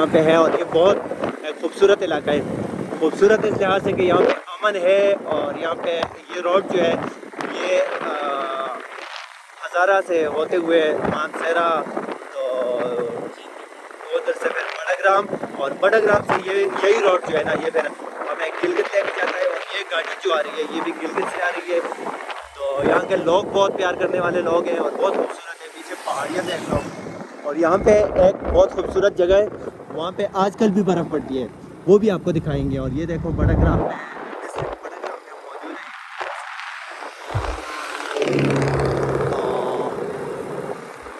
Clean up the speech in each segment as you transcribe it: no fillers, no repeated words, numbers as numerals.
यहाँ पे है और ये बहुत खूबसूरत इलाका है। खूबसूरत इस लिहाज से कि यहाँ पे अमन है और यहाँ पे ये रोड जो है ये हज़ारा से होते हुए मानसरा तो उधर से फिर बड़ाग्राम और बड़ाग्राम से ये यही रोड जो है ना ये फिर हमें गिलगित लेके जाता है और ये गाड़ी जो आ रही है ये भी गिलगित से आ रही है। तो यहाँ के लोग बहुत प्यार करने वाले लोग हैं और बहुत खूबसूरत है। पीछे पहाड़ियाँ देख लो और यहाँ पे एक बहुत खूबसूरत जगह है, वहाँ पे आजकल भी बर्फ़ पड़ती है, वो भी आपको दिखाएंगे। और ये देखो बड़ाग्राम में मौजूद है।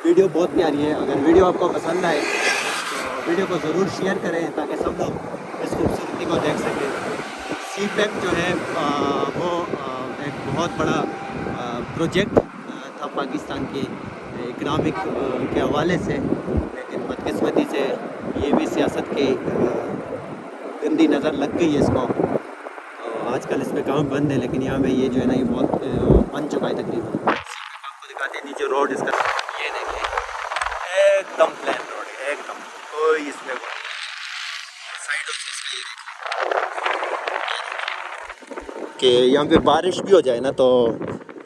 वीडियो बहुत प्यारी है, अगर वीडियो आपको पसंद आए तो वीडियो को ज़रूर शेयर करें ताकि सब लोग इस खूबसूरती को देख सकें। CPEC जो है वो एक बहुत बड़ा प्रोजेक्ट था पाकिस्तान के इकनॉमिक के हवाले से, लेकिन बदकिस्मती से ये भी सियासत की गंदी नज़र लग गई है इसको। तो आजकल इस पर काम बंद है, लेकिन यहाँ पे ये जो है ना ये बहुत बन चुका है तकरीबन। आपको दिखाते हैं नीचे रोड इसका, ये देखिए एकदम प्लेन रोड है, एकदम कोई इसमें साइडों से इसका ये देखिए कि यहाँ पे बारिश भी हो जाए ना तो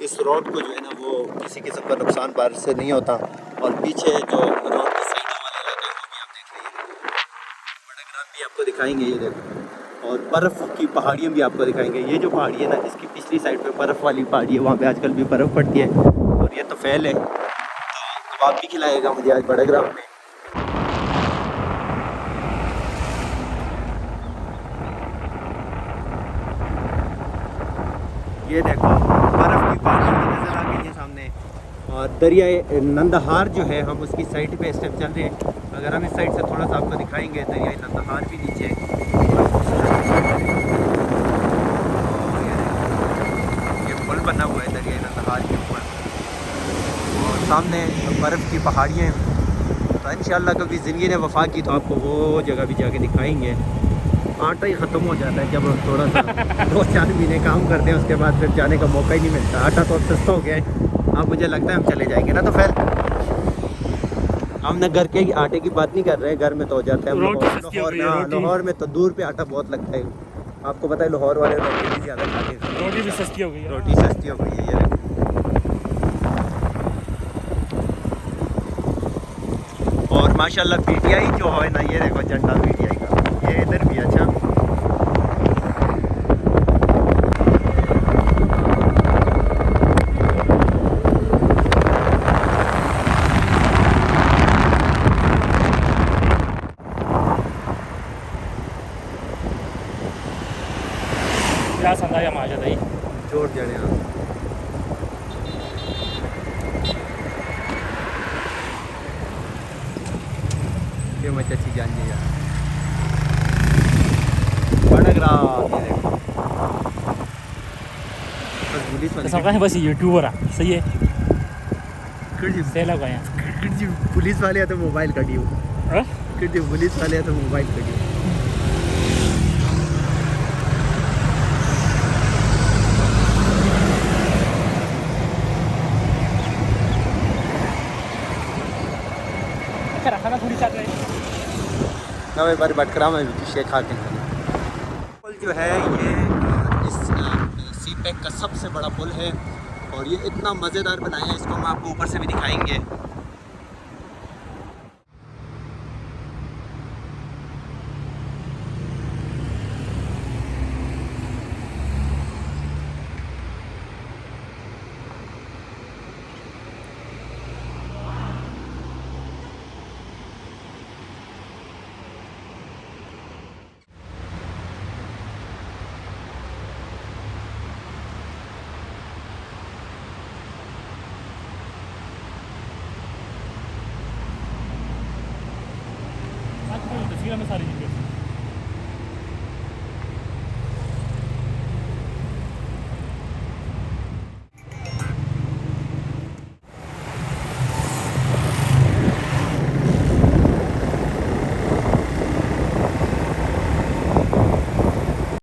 इस रोड को जो है ना वो किसी किस्म का नुकसान बारिश से नहीं होता। और पीछे जो रोड की साइडों वाला इलाका है वो भी आप देख लीजिए, बड़ाग्राम भी आपको दिखाएंगे ये देखो, और बर्फ़ की पहाड़ियाँ भी आपको दिखाएंगे। ये जो पहाड़ी है ना इसकी पिछली साइड पे बर्फ़ वाली पहाड़ी है, वहाँ पे आजकल भी बर्फ़ पड़ती है और ये तो फैल है। तो कबाब भी खिलाएगा मुझे आज बड़ाग्राम में। ये देखो बर्फ़ की पहाड़ी नज़र आ गई है सामने और दरियाए नंदहार जो है हम उसकी साइड पे इस टाइम चल रहे हैं। अगर हम इस साइड से थोड़ा सा आपको दिखाएंगे दरियाए नंदहार भी नीचे ये पुल बना हुआ है दरियाए नंदहार के ऊपर और सामने बर्फ़ की पहाड़ियाँ हैं। तो इंशाअल्लाह कभी ज़िंदगी ने वफ़ा की तो आपको वो जगह भी जाके दिखाएंगे। आटा ही ख़त्म हो जाता है जब हम थोड़ा सा 2-4 महीने काम करते हैं, उसके बाद फिर जाने का मौका ही नहीं मिलता। आटा तो अब सस्ता हो गया है, अब मुझे लगता है हम चले जाएंगे ना। तो फिर हम ना घर के आटे की बात नहीं कर रहे हैं, घर में तो हो जाता है। लाहौर में तो दूर पे आटा बहुत लगता है, आपको पता है लाहौर वाले रोटी भी ज़्यादा खाते हैं, रोटी भी सस्ती हो गई है। रोटी सस्ती हो गई है। ये और माशाल्लाह PTI जो है ना ये देखो झंडा PTI का ये इधर भी अच्छा। क्या संदा या माजा दही जोड़ जड़े हाँ। ये मैं अच्छी जान लिया बड़ाग्राम। ये देखो बस पुलिस वाले बस यूट्यूबर सही है सेला गया पुलिस वाले है तो मोबाइल कटियो पुलिस वाले है तो मोबाइल कटियो। खाना थोड़ी चाट रहे नवे बार भटकरा में शेख खा के पुल जो है ये इस CPEC का सबसे बड़ा पुल है और ये इतना मज़ेदार बनाया है, इसको हम आपको ऊपर से भी दिखाएंगे। तस्वीर में सारी